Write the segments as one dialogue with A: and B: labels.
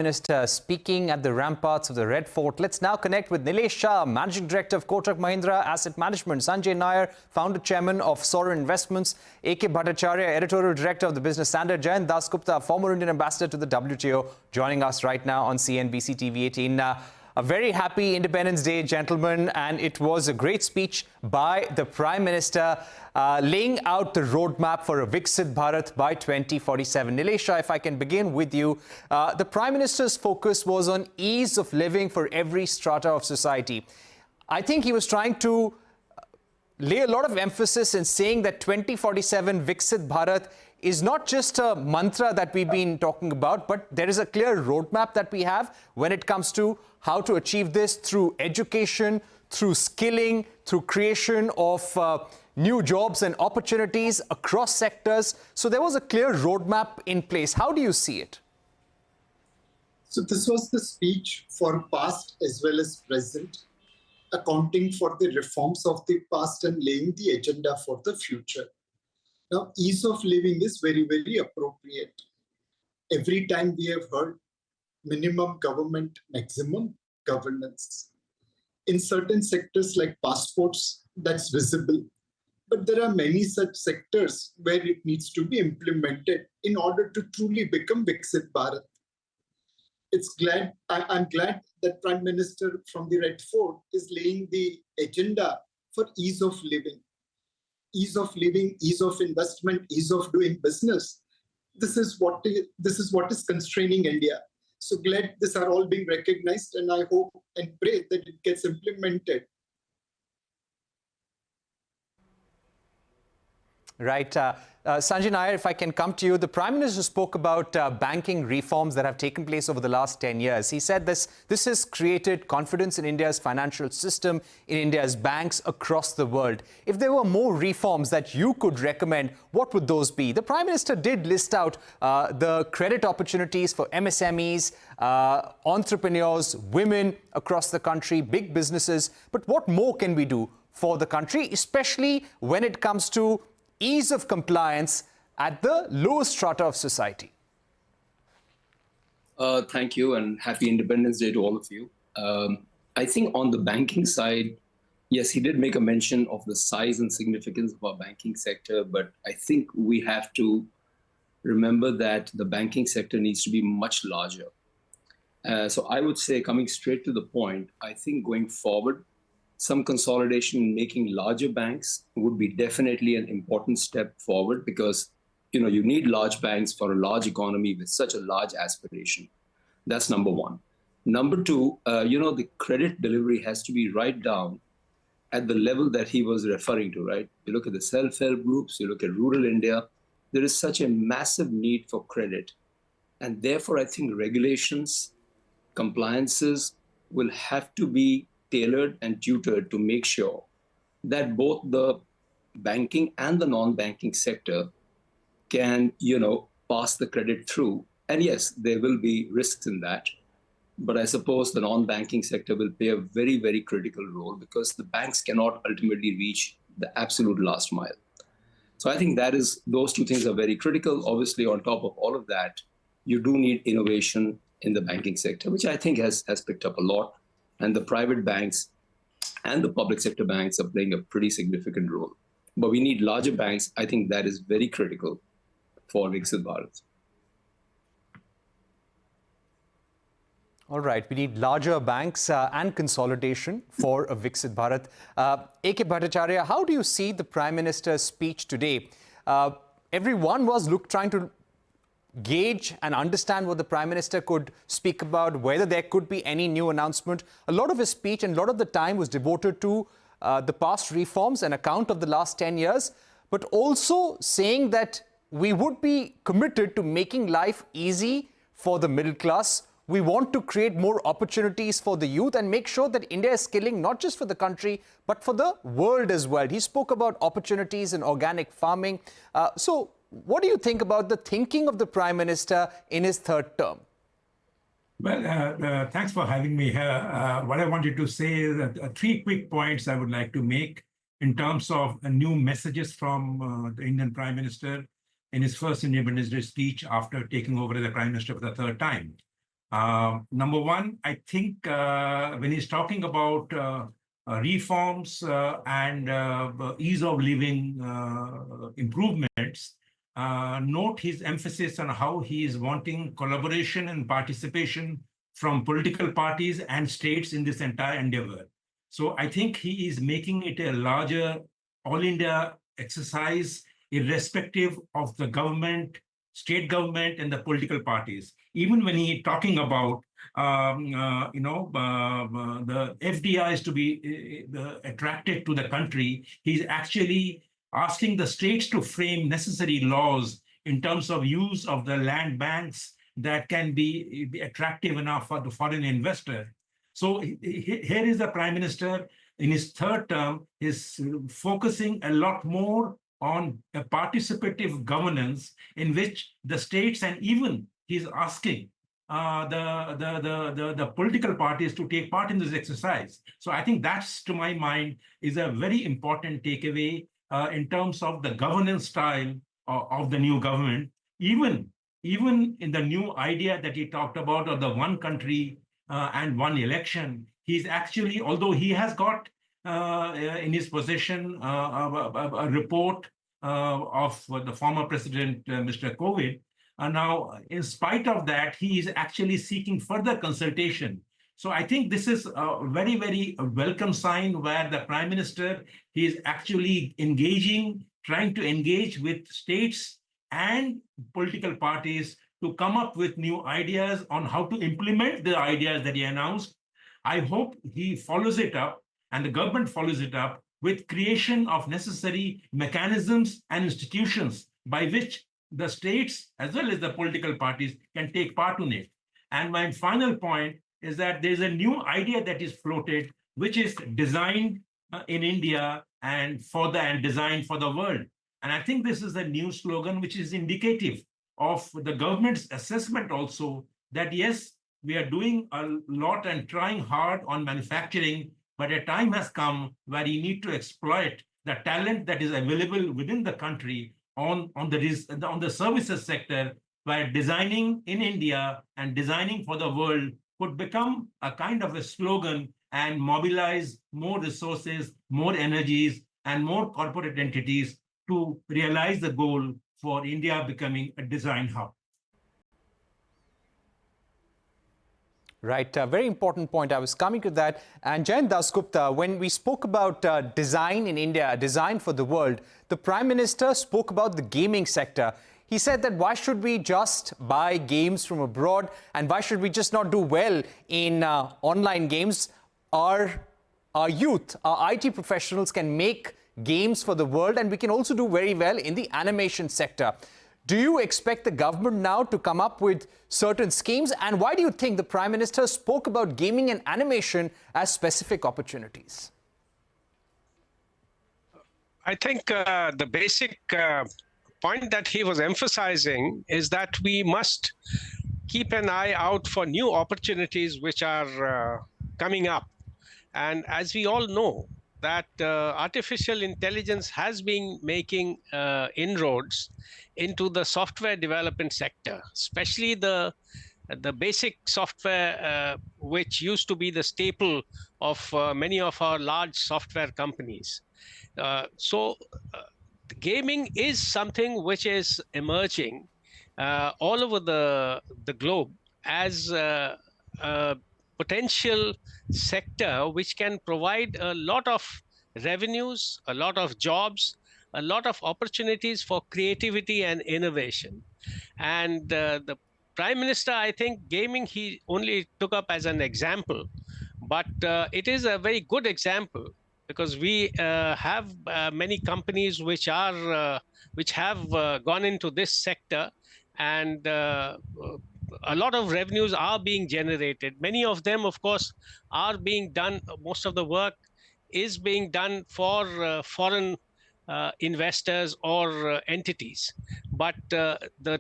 A: Minister speaking at the ramparts of the Red Fort. Let's now connect with Nilesh Shah, Managing Director of Kotak Mahindra Asset Management, Sanjay Nayar, Founder Chairman of Sovereign Investments, A.K. Bhattacharya, Editorial Director of the Business Standard, Jayant Dasgupta, former Indian Ambassador to the WTO, joining us right now on CNBC TV18. A very happy Independence Day, gentlemen, and it was a great speech by the Prime Minister laying out the roadmap for a Viksit Bharat by 2047. Nilesh Shah, if I can begin with you, the Prime Minister's focus was on ease of living for every strata of society. I think he was trying to lay a lot of emphasis in saying that 2047 Viksit Bharat is not just a mantra that we've been talking about, but there is a clear roadmap that we have when it comes to how to achieve this through education, through skilling, through creation of new jobs and opportunities across sectors. So there was a clear roadmap in place. How do you see it?
B: So this was the speech for past as well as present, accounting for the reforms of the past and laying the agenda for the future. Now, ease of living is very, very appropriate. Every time we have heard minimum government, maximum governance. In certain sectors like passports, that's visible. But there are many such sectors where it needs to be implemented in order to truly become Viksit Bharat. I'm glad that Prime Minister from the Red Fort is laying the agenda for ease of living. Ease of living, ease of investment, ease of doing business. This is what is constraining India. So glad these are all being recognized, and I hope and pray that it gets implemented.
A: Right. Sanjay Nayar, if I can come to you, the Prime Minister spoke about banking reforms that have taken place over the last 10 years. He said this has created confidence in India's financial system, in India's banks across the world. If there were more reforms that you could recommend, what would those be? The Prime Minister did list out the credit opportunities for MSMEs, entrepreneurs, women across the country, big businesses. But what more can we do for the country, especially when it comes to ease of compliance at the lowest strata of society?
C: Thank you, and happy Independence Day to all of you. I think on the banking side, yes, he did make a mention of the size and significance of our banking sector, but I think we have to remember that the banking sector needs to be much larger. So I would say, coming straight to the point, I think going forward, some consolidation in making larger banks would be definitely an important step forward, because you need large banks for a large economy with such a large aspiration. That's number one. Number two, the credit delivery has to be right down at the level that he was referring to, right? You look at the self-help groups, you look at rural India, there is such a massive need for credit. And therefore, I think regulations, compliances will have to be tailored and tutored to make sure that both the banking and the non-banking sector can, pass the credit through. And yes, there will be risks in that. But I suppose the non-banking sector will play a very, very critical role, because the banks cannot ultimately reach the absolute last mile. So I think those two things are very critical. Obviously, on top of all of that, you do need innovation in the banking sector, which I think has picked up a lot. And the private banks and the public sector banks are playing a pretty significant role. But we need larger banks. I think that is very critical for Viksit Bharat.
A: All right, we need larger banks and consolidation for a Viksit Bharat. A.K. Bhattacharya, how do you see the Prime Minister's speech today? Everyone was trying to gauge and understand what the Prime Minister could speak about, whether there could be any new announcement. A lot of his speech and a lot of the time was devoted to the past reforms, an account of the last 10 years, but also saying that we would be committed to making life easy for the middle class. We want to create more opportunities for the youth and make sure that India is skilling not just for the country, but for the world as well. He spoke about opportunities in organic farming. So what do you think about the thinking of the Prime Minister in his third term?
D: Well, thanks for having me here. What I wanted to say is that three quick points I would like to make in terms of new messages from the Indian Prime Minister in his first Independence Day speech after taking over as the Prime Minister for the third time. Number one, I think when he's talking about reforms and ease of living improvements, note his emphasis on how he is wanting collaboration and participation from political parties and states in this entire endeavor. So I think he is making it a larger all India exercise, irrespective of the government, state government, and the political parties. Even when he talking about the FDIs to be attracted to the country, he's actually asking the states to frame necessary laws in terms of use of the land banks that can be attractive enough for the foreign investor. So here is the Prime Minister in his third term is focusing a lot more on a participative governance in which the states and even he's asking the political parties to take part in this exercise. So I think that's, to my mind, is a very important takeaway in terms of the governance style of the new government. Even in the new idea that he talked about of the one country and one election, he's actually, although he has got in his possession a report of the former president, Mr. Covid, now, in spite of that, he is actually seeking further consultation. So I think this is a very, very welcome sign where the Prime Minister, he is actually trying to engage with states and political parties to come up with new ideas on how to implement the ideas that he announced. I hope he follows it up and the government follows it up with creation of necessary mechanisms and institutions by which the states as well as the political parties can take part in it. And my final point is that there's a new idea that is floated, which is designed in India and designed for the world. And I think this is a new slogan, which is indicative of the government's assessment also that, yes, we are doing a lot and trying hard on manufacturing, but a time has come where you need to exploit the talent that is available within the country on the services sector, where designing in India and designing for the world could become a kind of a slogan and mobilize more resources, more energies, and more corporate entities to realize the goal for India becoming a design hub.
A: Right, very important point. I was coming to that. And Jayant Dasgupta, when we spoke about design in India, design for the world, the Prime Minister spoke about the gaming sector. He said that why should we just buy games from abroad and why should we just not do well in online games? Our youth, our IT professionals can make games for the world and we can also do very well in the animation sector. Do you expect the government now to come up with certain schemes? And why do you think the Prime Minister spoke about gaming and animation as specific opportunities?
E: I think the basic point that he was emphasizing is that we must keep an eye out for new opportunities which are coming up. And as we all know, that artificial intelligence has been making inroads into the software development sector, especially the basic software which used to be the staple of many of our large software companies. So gaming is something which is emerging all over the globe as a potential sector which can provide a lot of revenues, a lot of jobs, a lot of opportunities for creativity and innovation. And the Prime Minister, I think gaming he only took up as an example, but it is a very good example because we have many companies which have gone into this sector, and a lot of revenues are being generated. Many of them, of course, are being done. Most of the work is being done for foreign investors or entities. But the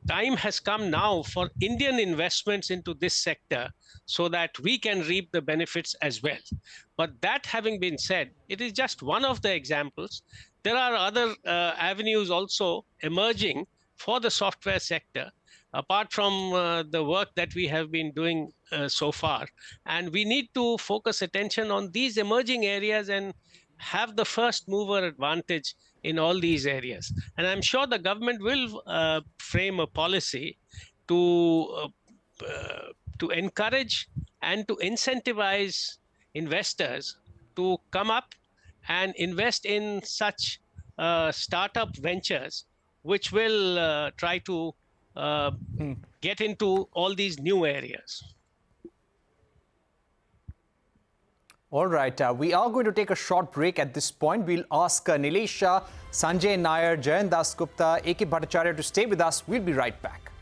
E: time has come now for Indian investments into this sector so that we can reap the benefits as well. But that having been said, it is just one of the examples. There are other avenues also emerging for the software sector, apart from the work that we have been doing so far. And we need to focus attention on these emerging areas and have the first mover advantage in all these areas. And I'm sure the government will frame a policy to encourage and to incentivize investors to come up and invest in such startup ventures, which will try to get into all these new areas.
A: All right, we are going to take a short break at this point. We'll ask Nilesh Shah, Sanjay Nayar, Jayant Dasgupta, A.K. Bhattacharya to stay with us. We'll be right back.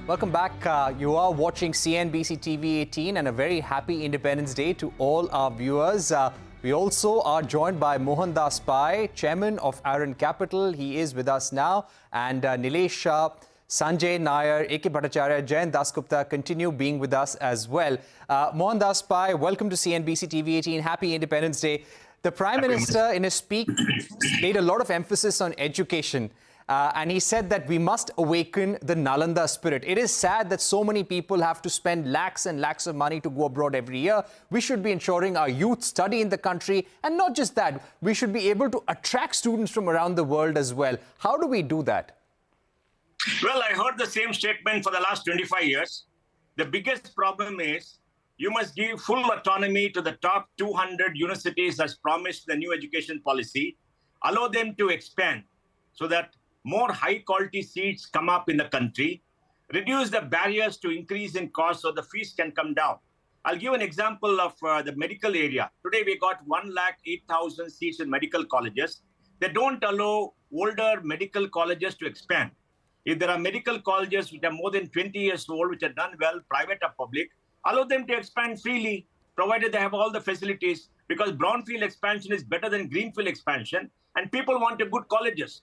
A: Welcome back. You are watching CNBC TV18 and a very happy Independence Day to all our viewers. We also are joined by Mohandas Pai, Chairman of Aaron Capital. He is with us now. And Nilesh Shah, Sanjay Nayar, A.K. Bhattacharya, Jayant Dasgupta continue being with us as well. Mohandas Pai, welcome to CNBC TV18. Happy Independence Day. The Prime Minister, in his speech, laid a lot of emphasis on education. And he said that we must awaken the Nalanda spirit. It is sad that so many people have to spend lakhs and lakhs of money to go abroad every year. We should be ensuring our youth study in the country. And not just that, we should be able to attract students from around the world as well. How do we do that?
F: Well, I heard the same statement for the last 25 years. The biggest problem is you must give full autonomy to the top 200 universities as promised in the new education policy. Allow them to expand so that more high-quality seats come up in the country, reduce the barriers to increase in cost so the fees can come down. I'll give an example of the medical area. Today, we got 108,000 seats in medical colleges. They don't allow older medical colleges to expand. If there are medical colleges which are more than 20 years old, which are done well, private or public, allow them to expand freely, provided they have all the facilities, because brownfield expansion is better than greenfield expansion, and people want good colleges.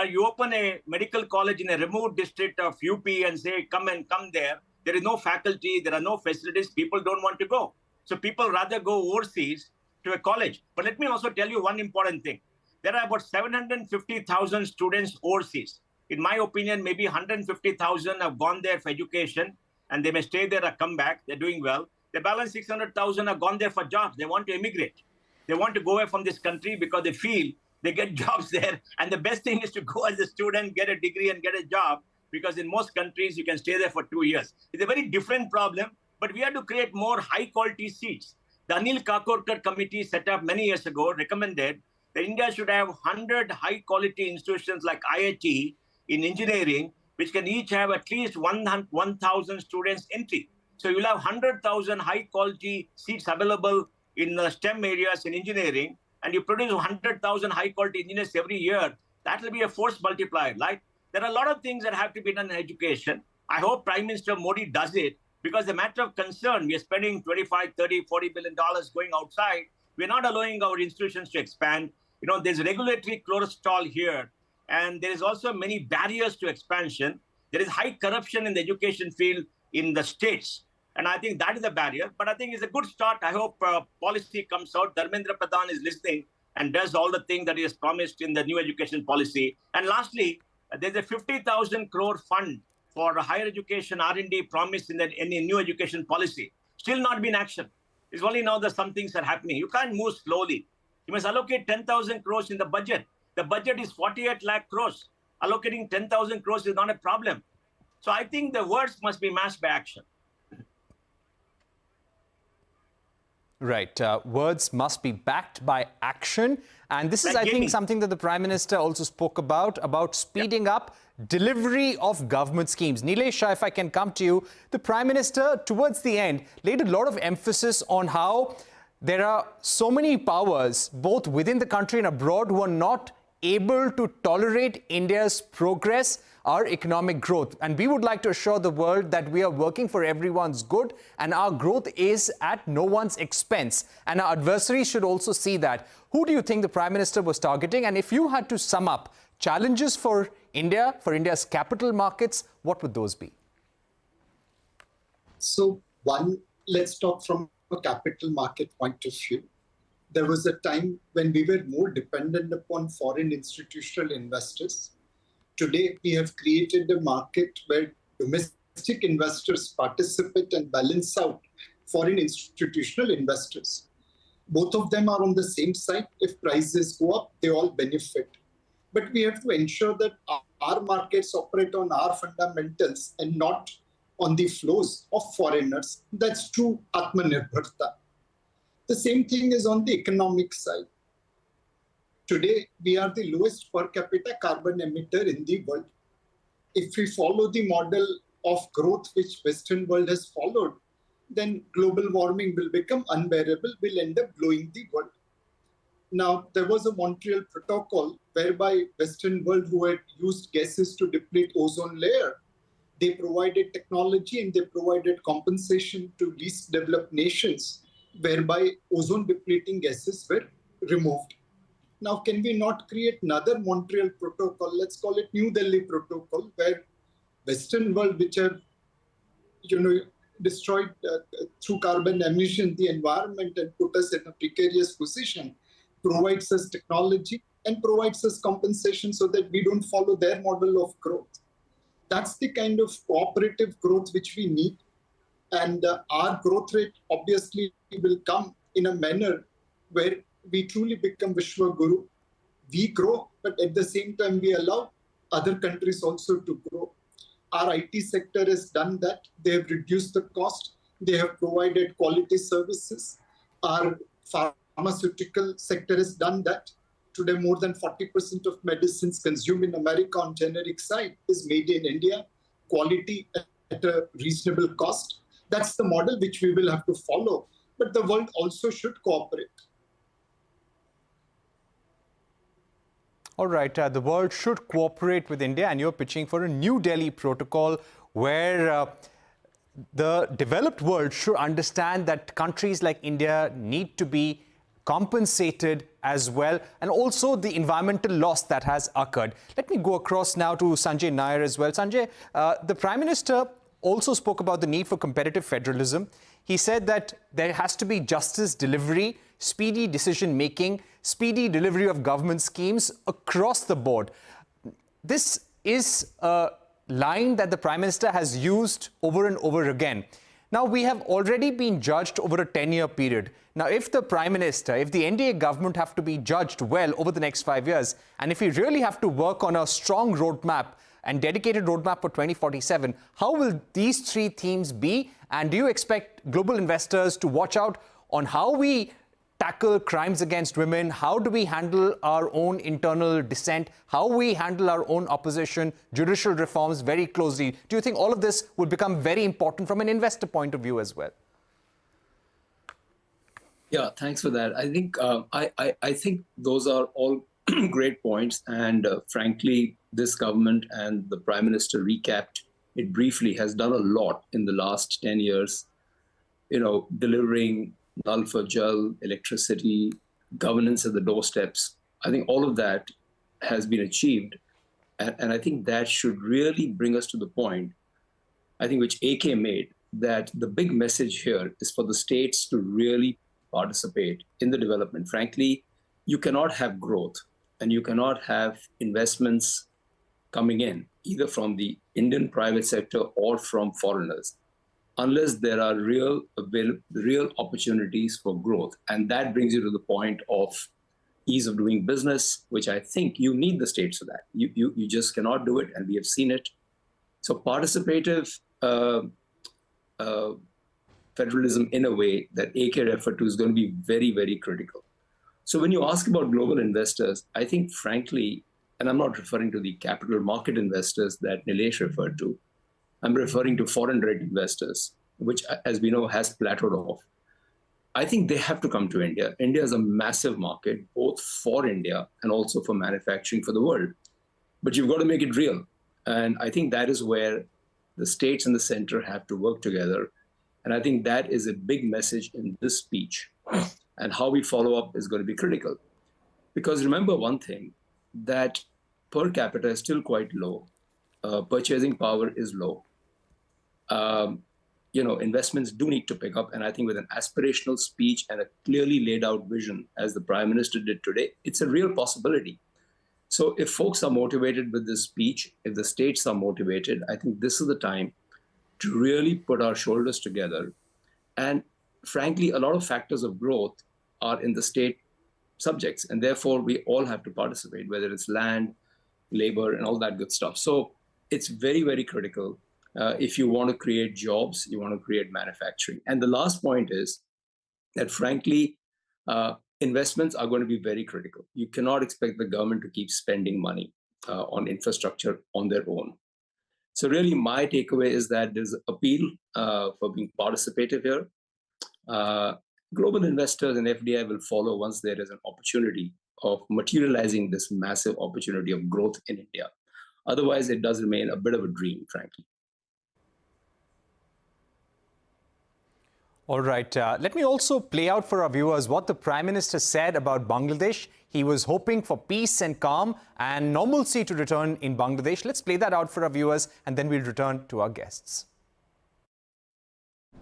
F: You open a medical college in a remote district of UP and say, come there. There is no faculty, there are no facilities, people don't want to go. So people rather go overseas to a college. But let me also tell you one important thing. There are about 750,000 students overseas. In my opinion, maybe 150,000 have gone there for education and they may stay there or come back. They're doing well. The balance 600,000 have gone there for jobs. They want to immigrate. They want to go away from this country because they feel they get jobs there. And the best thing is to go as a student, get a degree and get a job, because in most countries, you can stay there for 2 years. It's a very different problem, but we have to create more high quality seats. The Anil Kakorkar committee set up many years ago recommended that India should have 100 high quality institutions like IIT in engineering, which can each have at least 1,000 students entry. So you'll have 100,000 high quality seats available in the STEM areas in engineering, and you produce 100,000 high-quality engineers every year. That will be a force multiplier. Like, there are a lot of things that have to be done in education. I hope Prime Minister Modi does it, because the matter of concern, we are spending 25, 30, $40 billion going outside. We're not allowing our institutions to expand. You know, there's regulatory chlorostall here, and there is also many barriers to expansion. There is high corruption in the education field in the states. And I think that is a barrier. But I think it's a good start. I hope policy comes out. Dharmendra Pradhan is listening and does all the things that he has promised in the new education policy. And lastly, there's a 50,000 crore fund for higher education R&D promised in the new education policy. Still not been action. It's only now that some things are happening. You can't move slowly. You must allocate 10,000 crores in the budget. The budget is 48 lakh crores. Allocating 10,000 crores is not a problem. So I think the words must be matched by action.
A: Right. Words must be backed by action. And this is, I think, something that the Prime Minister also spoke about speeding up delivery of government schemes. Nilesh Shah, if I can come to you, the Prime Minister, towards the end, laid a lot of emphasis on how there are so many powers, both within the country and abroad, who are not able to tolerate India's progress, our economic growth. And we would like to assure the world that we are working for everyone's good and our growth is at no one's expense. And our adversaries should also see that. Who do you think the Prime Minister was targeting? And if you had to sum up challenges for India, for India's capital markets, what would those be?
B: So one, let's talk from a capital market point of view. There was a time when we were more dependent upon foreign institutional investors. Today, we have created a market where domestic investors participate and balance out foreign institutional investors. Both of them are on the same side. If prices go up, they all benefit. But we have to ensure that our markets operate on our fundamentals and not on the flows of foreigners. That's true Atmanirbharta. The same thing is on the economic side. Today, we are the lowest per capita carbon emitter in the world. If we follow the model of growth which Western world has followed, then global warming will become unbearable, will end up blowing the world. Now, there was a Montreal Protocol whereby Western world who had used gases to deplete ozone layer, they provided technology and they provided compensation to least developed nations whereby ozone depleting gases were removed. Now, can we not create another Montreal Protocol? Let's call it New Delhi Protocol, where Western world, which have, destroyed through carbon emission the environment and put us in a precarious position, provides us technology and provides us compensation so that we don't follow their model of growth. That's the kind of cooperative growth which we need. And our growth rate obviously will come in a manner where we truly become Vishwa Guru. We grow, but at the same time, we allow other countries also to grow. Our IT sector has done that. They have reduced the cost. They have provided quality services. Our pharmaceutical sector has done that. Today, more than 40% of medicines consumed in America on generic side is made in India, quality at a reasonable cost. That's the model which we will have to follow. But the world also should cooperate.
A: All right, the world should cooperate with India, and you're pitching for a New Delhi protocol where the developed world should understand that countries like India need to be compensated as well, and also the environmental loss that has occurred. Let me go across now to Sanjay Nayar as well. Sanjay, the Prime Minister also spoke about the need for competitive federalism. He said that there has to be justice delivery, speedy decision-making, speedy delivery of government schemes across the board. This is a line that the Prime Minister has used over and over again. Now, we have already been judged over a 10-year period. Now, if the Prime Minister, if the NDA government have to be judged well over the next 5 years, and if we really have to work on a strong roadmap and dedicated roadmap for 2047, how will these three themes be? And do you expect global investors to watch out on how we tackle crimes against women? How do we handle our own internal dissent? How we handle our own opposition, judicial reforms very closely? Do you think all of this would become very important from an investor point of view as well?
C: Yeah, thanks for that. I think I think those are all great points. And frankly, this government and the Prime Minister recapped it briefly has done a lot in the last 10 years, delivering Nal for Jal, electricity, governance at the doorsteps. I think all of that has been achieved. And I think that should really bring us to the point, I think, which AK made, that the big message here is for the states to really participate in the development. Frankly, you cannot have growth and you cannot have investments coming in, either from the Indian private sector or from foreigners, unless there are real opportunities for growth. And that brings you to the point of ease of doing business, which I think you need the states for that. You just cannot do it, and we have seen it. So participative federalism, in a way that AK referred to, is going to be very, very critical. So when you ask about global investors, I think, frankly, and I'm not referring to the capital market investors that Nilesh referred to, I'm referring to foreign direct investors, which, as we know, has plateaued off. I think they have to come to India. India is a massive market, both for India and also for manufacturing for the world. But you've got to make it real. And I think that is where the states and the center have to work together. And I think that is a big message in this speech. And how we follow up is going to be critical. Because remember one thing, that per capita is still quite low. Purchasing power is low. investments do need to pick up. And I think with an aspirational speech and a clearly laid out vision, as the Prime Minister did today, it's a real possibility. So if folks are motivated with this speech, if the states are motivated, I think this is the time to really put our shoulders together. And frankly, a lot of factors of growth are in the state subjects, and therefore we all have to participate, whether it's land, labor, and all that good stuff. So it's very, very critical. If you want to create jobs, you want to create manufacturing. And the last point is that, frankly, investments are going to be very critical. You cannot expect the government to keep spending money on infrastructure on their own. So really, my takeaway is that there's an appeal for being participative here. Global investors and FDI will follow once there is an opportunity of materializing this massive opportunity of growth in India. Otherwise, it does remain a bit of a dream, frankly.
A: All right. Let me also play out for our viewers what the Prime Minister said about Bangladesh. He was hoping for peace and calm and normalcy to return in Bangladesh. Let's play that out for our viewers and then we'll return to our guests.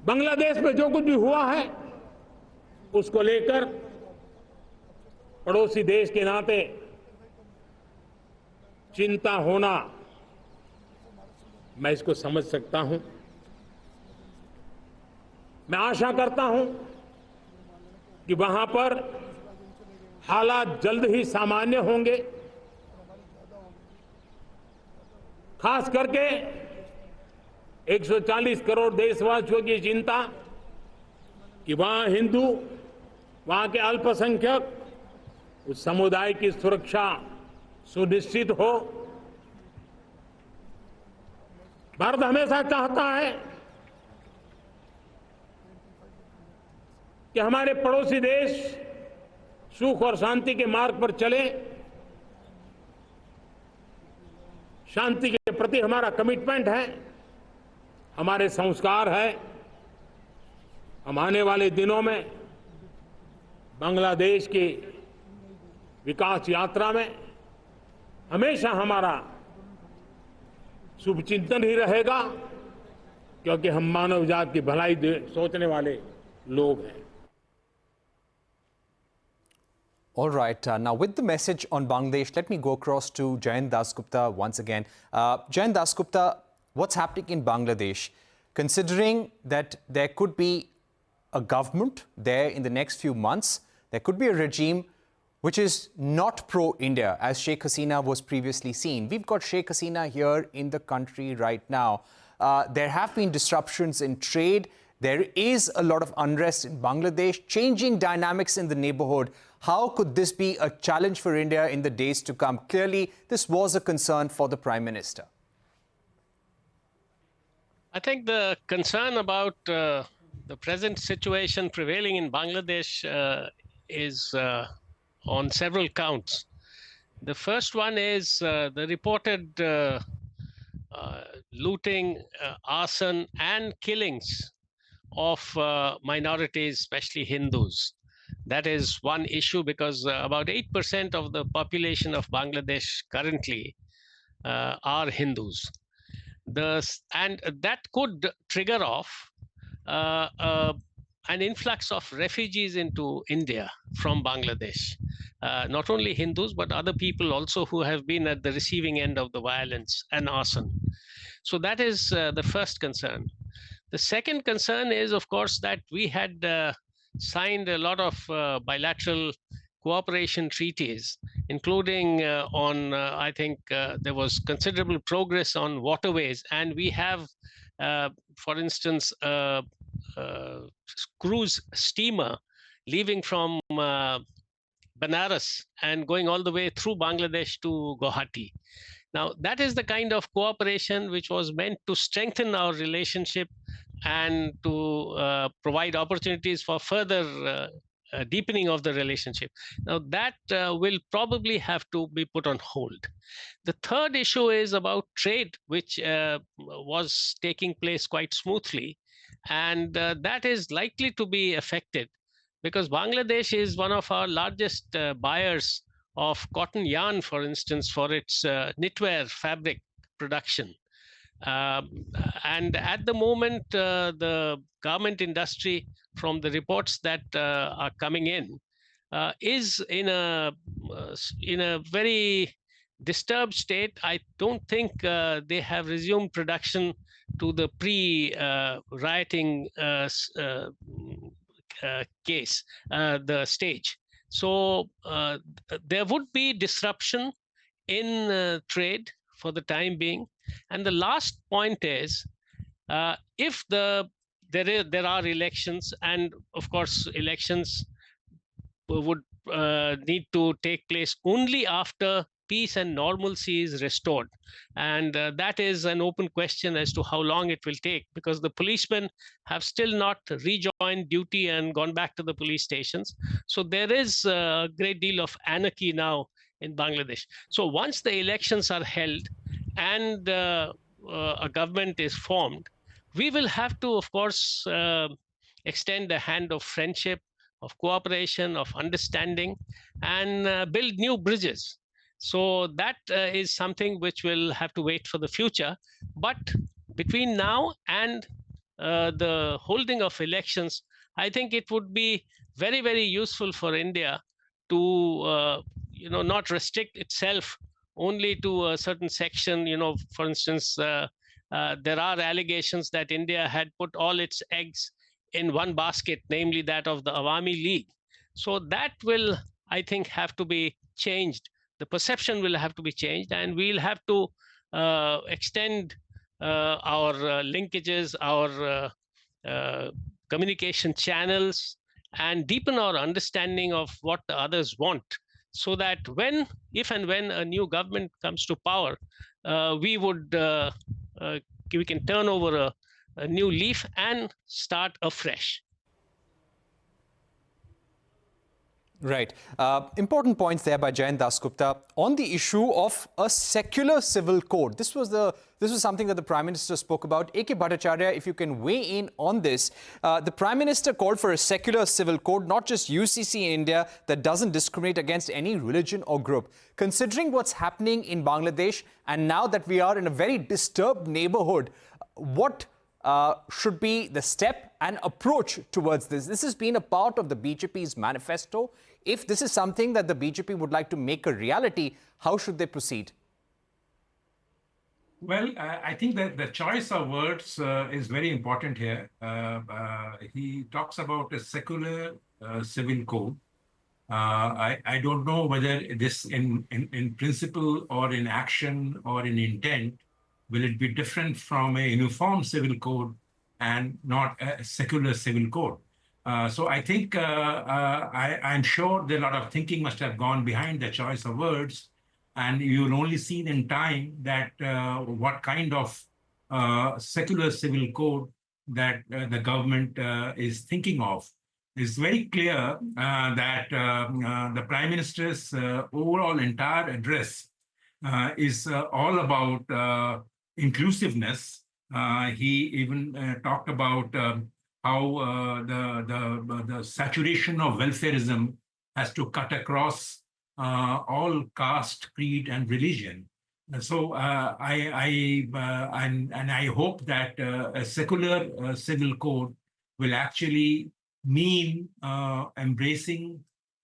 G: Bangladesh में जो कुछ भी हुआ है उसको लेकर पड़ोसी देश के नाते चिंता होना, मैं इसको समझ सकता हूं। मैं आशा करता हूं कि वहां पर हालात जल्द ही सामान्य होंगे। खास करके 140 करोड़ देशवासियों की चिंता कि वहां हिंदू, वहां के अल्पसंख्यक, उस समुदाय की सुरक्षा सुनिश्चित हो। भारत हमेशा चाहता है कि हमारे पड़ोसी देश सुख और शांति के मार्ग पर चले। शांति के प्रति हमारा कमिटमेंट है, हमारे संस्कार है। हम आने वाले दिनों में बांग्लादेश की विकास यात्रा में हमेशा हमारा शुभचिंतन ही रहेगा, क्योंकि हम मानव जात की भलाई सोचने वाले लोग हैं।
A: All right. Now, with the message on Bangladesh, let me go across to Jayant Dasgupta once again. Jayant Dasgupta, what's happening in Bangladesh? Considering that there could be a government there in the next few months, there could be a regime which is not pro-India, as Sheikh Hasina was previously seen. We've got Sheikh Hasina here in the country right now. There have been disruptions in trade. There is a lot of unrest in Bangladesh, changing dynamics in the neighborhood. How could this be a challenge for India in the days to come? Clearly, this was a concern for the Prime Minister.
E: I think the concern about the present situation prevailing in Bangladesh is on several counts. The first one is the reported looting, arson, and killings of minorities, especially Hindus. That is one issue, because about 8% of the population of Bangladesh currently are Hindus. And that could trigger off an influx of refugees into India from Bangladesh. Not only Hindus, but other people also who have been at the receiving end of the violence and arson. So that is the first concern. The second concern is, of course, that we had signed a lot of bilateral cooperation treaties, including I think there was considerable progress on waterways. And we have, for instance, a cruise steamer leaving from Banaras and going all the way through Bangladesh to Guwahati. Now, that is the kind of cooperation which was meant to strengthen our relationship and to provide opportunities for further deepening of the relationship. Now, that will probably have to be put on hold. The third issue is about trade, which was taking place quite smoothly. And that is likely to be affected because Bangladesh is one of our largest buyers of cotton yarn, for instance, for its knitwear fabric production. And at the moment, the garment industry, from the reports that are coming in, is in a very disturbed state. I don't think they have resumed production to the pre-rioting case, the stage. So there would be disruption in trade for the time being. And the last point is, if there are elections, and of course elections would need to take place only after peace and normalcy is restored. And that is an open question as to how long it will take, because the policemen have still not rejoined duty and gone back to the police stations. So there is a great deal of anarchy now in Bangladesh. So once the elections are held and a government is formed, we will have to, of course, extend a hand of friendship, of cooperation, of understanding, and build new bridges. So that is something which will have to wait for the future. But between now and the holding of elections, I think it would be very, very useful for India to not restrict itself only to a certain section. For instance, there are allegations that India had put all its eggs in one basket, namely that of the Awami League. So that will, I think, have to be changed. The perception will have to be changed, and we'll have to extend our linkages, our communication channels, and deepen our understanding of what the others want, so that if and when a new government comes to power, we can turn over a new leaf and start afresh.
A: Right. Important points there by Jayant Dasgupta on the issue of a secular civil code. This was something that the Prime Minister spoke about. A.K. Bhattacharya, if you can weigh in on this. The Prime Minister called for a secular civil code, not just UCC in India, that doesn't discriminate against any religion or group. Considering what's happening in Bangladesh, and now that we are in a very disturbed neighborhood, what should be the step and approach towards this? This has been a part of the BJP's manifesto. If this is something that the BJP would like to make a reality, how should they proceed?
D: Well, I think that the choice of words is very important here. He talks about a secular civil code. I don't know whether this in principle or in action or in intent, will it be different from a uniform civil code and not a secular civil code? So I think I'm sure that a lot of thinking must have gone behind the choice of words, and you'll only see in time that what kind of secular civil code that the government is thinking of. It's very clear that the Prime Minister's overall entire address is all about inclusiveness. He even talked about how the saturation of welfarism has to cut across all caste, creed, and religion. So I hope that a secular civil code will actually mean embracing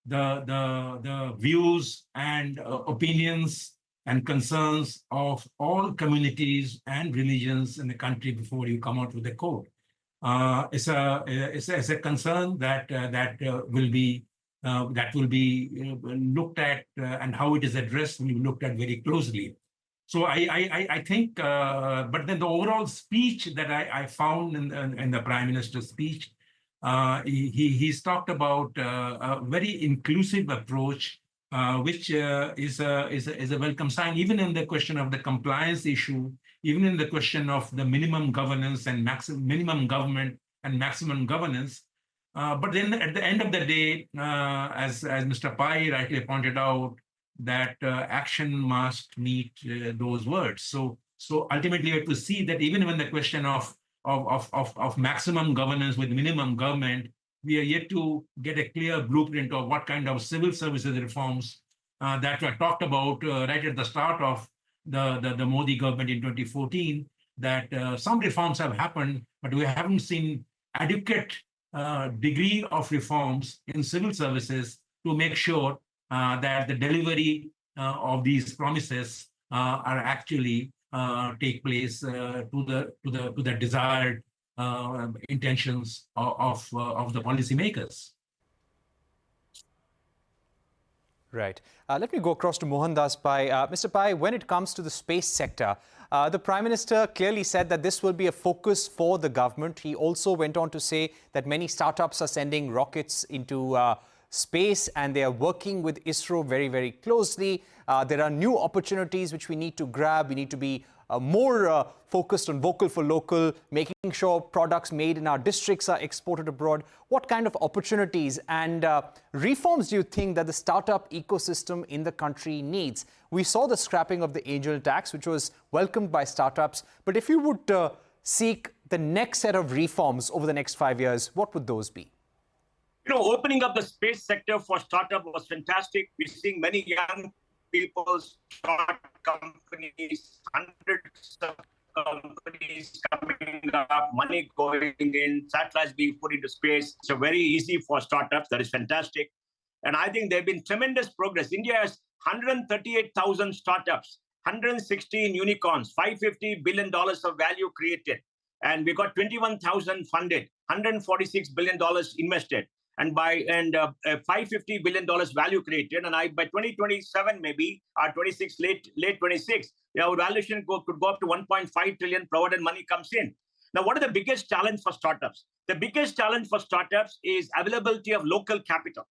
D: the views and opinions and concerns of all communities and religions in the country before you come out with a code. It's a concern that will be looked at, and how it is addressed will be looked at very closely. So I think, but then the overall speech that I found in the Prime Minister's speech, he's talked about a very inclusive approach, which is a welcome sign, even in the question of the compliance issue, even in the question of the minimum governance and minimum government and maximum governance. But then at the end of the day, as Mr. Pai rightly pointed out, that action must meet those words. So ultimately, we have to see that even when the question of maximum governance with minimum government, we are yet to get a clear blueprint of what kind of civil services reforms that were talked about right at the start of the Modi government in 2014. that some reforms have happened, but we haven't seen adequate degree of reforms in civil services to make sure that the delivery of these promises are actually take place to the desired intentions of the policymakers.
A: Right. Let me go across to Mohandas Pai. Mr. Pai, when it comes to the space sector, the Prime Minister clearly said that this will be a focus for the government. He also went on to say that many startups are sending rockets into space and they are working with ISRO very, very closely. There are new opportunities which we need to grab. We need to be more focused on vocal for local, making sure products made in our districts are exported abroad. What kind of opportunities and reforms do you think that the startup ecosystem in the country needs? We saw the scrapping of the angel tax, which was welcomed by startups. But if you would seek the next set of reforms over the next 5 years, what would those be?
F: You know, opening up the space sector for startup was fantastic. We're seeing many young people start companies, hundreds of companies coming up, money going in, satellites being put into space. So very easy for startups. That is fantastic. And I think there have been tremendous progress. India has 138,000 startups, 116 unicorns, $550 billion of value created. And we got 21,000 funded, $146 billion invested. And $550 billion value created. And by 2027, maybe, or 26, late 26, our valuation could go up to 1.5 trillion, provided money comes in. Now, what are the biggest challenge for startups? The biggest challenge for startups is availability of local capital.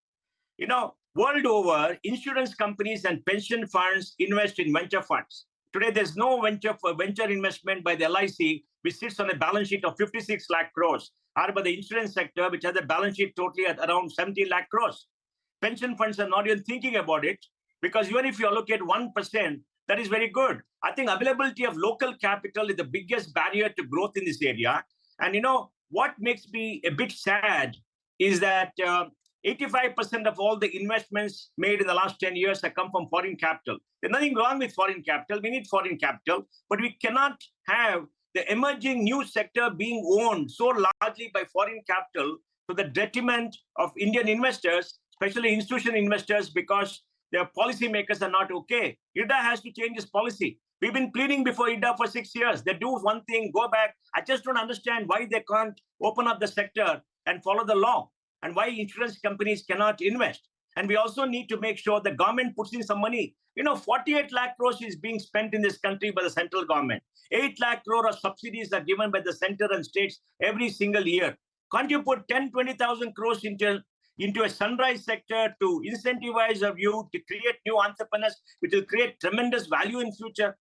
F: You know, world over, insurance companies and pension funds invest in venture funds. Today, there's no venture investment by the LIC, which sits on a balance sheet of 56 lakh crores, or by the insurance sector, which has a balance sheet totally at around 70 lakh crores. Pension funds are not even thinking about it, because even if you allocate 1%, that is very good. I think availability of local capital is the biggest barrier to growth in this area. And you know, what makes me a bit sad is that 85% of all the investments made in the last 10 years have come from foreign capital. There's nothing wrong with foreign capital. We need foreign capital, but we cannot have the emerging new sector being owned so largely by foreign capital to the detriment of Indian investors, especially institutional investors, because their policymakers are not okay. IDA has to change its policy. We've been pleading before IDA for 6 years. They do one thing, go back. I just don't understand why they can't open up the sector and follow the law, and why insurance companies cannot invest. And we also need to make sure the government puts in some money. You know, 48 lakh crores is being spent in this country by the central government. 8 lakh crore of subsidies are given by the center and states every single year. Can't you put 10, 20,000 crores into a sunrise sector to incentivize of you to create new entrepreneurs, which will create tremendous value in future?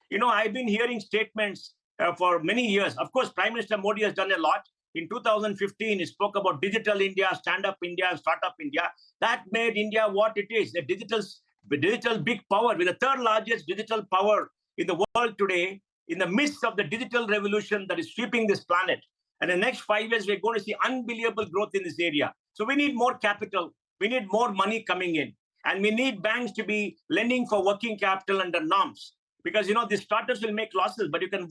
F: You know, I've been hearing statements for many years. Of course, Prime Minister Modi has done a lot. In 2015, he spoke about digital India, stand-up India, startup India. That made India what it is, a digital big power, with the third largest digital power in the world today, in the midst of the digital revolution that is sweeping this planet. And in the next 5 years, we're going to see unbelievable growth in this area. So we need more capital. We need more money coming in. And we need banks to be lending for working capital under norms. Because, you know, the startups will make losses, but you can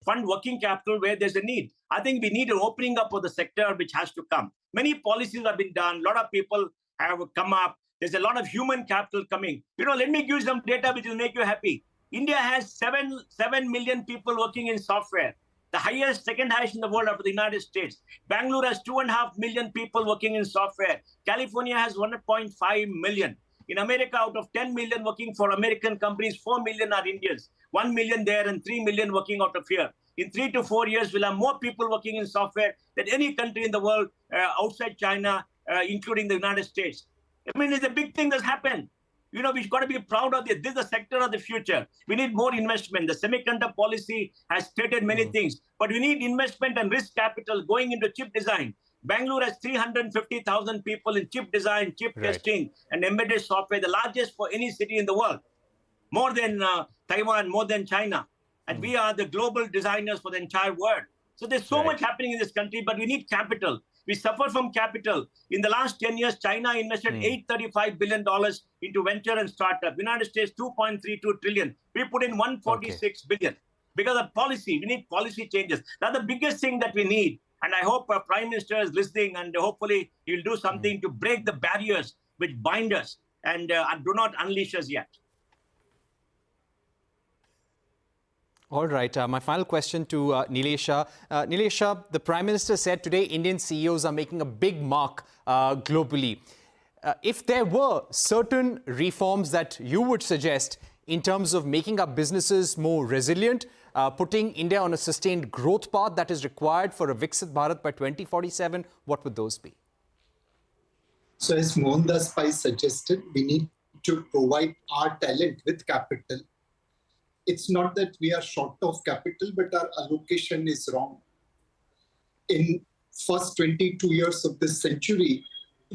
F: fund working capital where there's a need. I think we need an opening up of the sector, which has to come. Many policies have been done. A lot of people have come up. There's a lot of human capital coming. You know, let me give you some data which will make you happy. India has 7 million people working in software, the highest, second highest in the world after the United States. Bangalore has 2.5 million people working in software. California has 1.5 million. In America, out of 10 million working for American companies, 4 million are Indians. 1 million there and 3 million working out of here. In 3 to 4 years, we'll have more people working in software than any country in the world outside China, including the United States. I mean, it's a big thing that's happened. You know, we've got to be proud of this. This is the sector of the future. We need more investment. The semiconductor policy has stated many things, but we need investment and risk capital going into chip design. Bangalore has 350,000 people in chip design, chip testing, and embedded software, the largest for any city in the world. More than Taiwan, more than China. And we are the global designers for the entire world. So there's so much happening in this country, but we need capital. We suffer from capital. In the last 10 years, China invested $835 billion into venture and startup. United States, 2.32 trillion. We put in 146 billion. because of policy. We need policy changes. That's the biggest thing that we need. And I hope Prime Minister is listening, and hopefully he'll do something to break the barriers which bind us and do not unleash us yet.
A: All right. My final question to Nilesh Shah. Nilesh Shah, the Prime Minister said today Indian CEOs are making a big mark globally. If there were certain reforms that you would suggest in terms of making our businesses more resilient, putting India on a sustained growth path that is required for a Viksit Bharat by 2047, what would those be?
B: So as Mohandas Pai suggested, we need to provide our talent with capital. It's not that we are short of capital, but our allocation is wrong. In first 22 years of this century,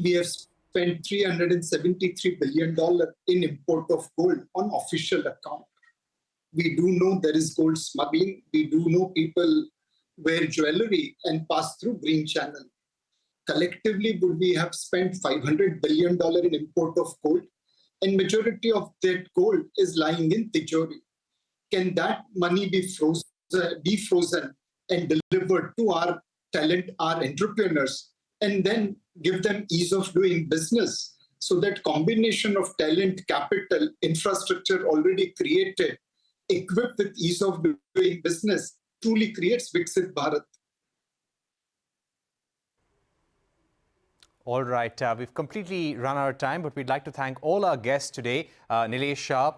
B: we have spent $373 billion in import of gold on official account. We do know there is gold smuggling. We do know people wear jewelry and pass through green channel. Collectively, would we have spent $500 billion in import of gold? And majority of that gold is lying in Tijori. Can that money be frozen and delivered to our talent, our entrepreneurs, and then give them ease of doing business? So that combination of talent, capital, infrastructure already created, equipped with ease of doing business, truly creates Viksit Bharat.
A: All right. We've completely run out of time, but we'd like to thank all our guests today, Nilesh Shah,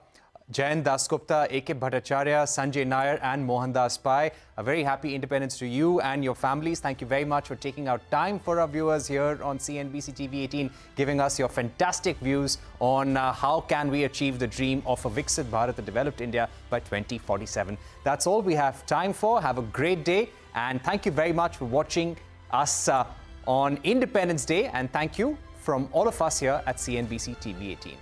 A: Jayant Dasgupta, A.K. Bhattacharya, Sanjay Nayar and Mohandas Pai. A very happy independence to you and your families. Thank you very much for taking out time for our viewers here on CNBC-TV18, giving us your fantastic views on how can we achieve the dream of a Viksit Bharat, a developed India by 2047. That's all we have time for. Have a great day, and thank you very much for watching us on Independence Day, and thank you from all of us here at CNBC-TV18.